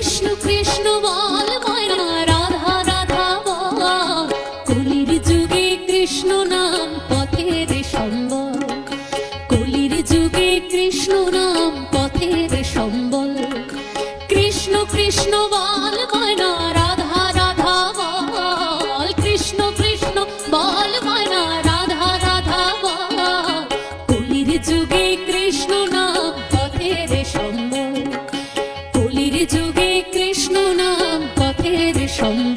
কৃষ্ণ কৃষ্ণ বল ময়না, রাধা রাধা বল। কলির যুগে কৃষ্ণ নাম পথের সম্বল, কলির যুগে কৃষ্ণ নাম পথের সম্বল। কৃষ্ণ কৃষ্ণ বল ময়না, রাধা রাধা বল। কৃষ্ণ কৃষ্ণ বল ময়না, রাধা রাধা বল। কলির যুগে কৃষ্ণ নাম পথের সম্বল, কলির যুগে কৃষ্ণ নাম পথের সম্বল।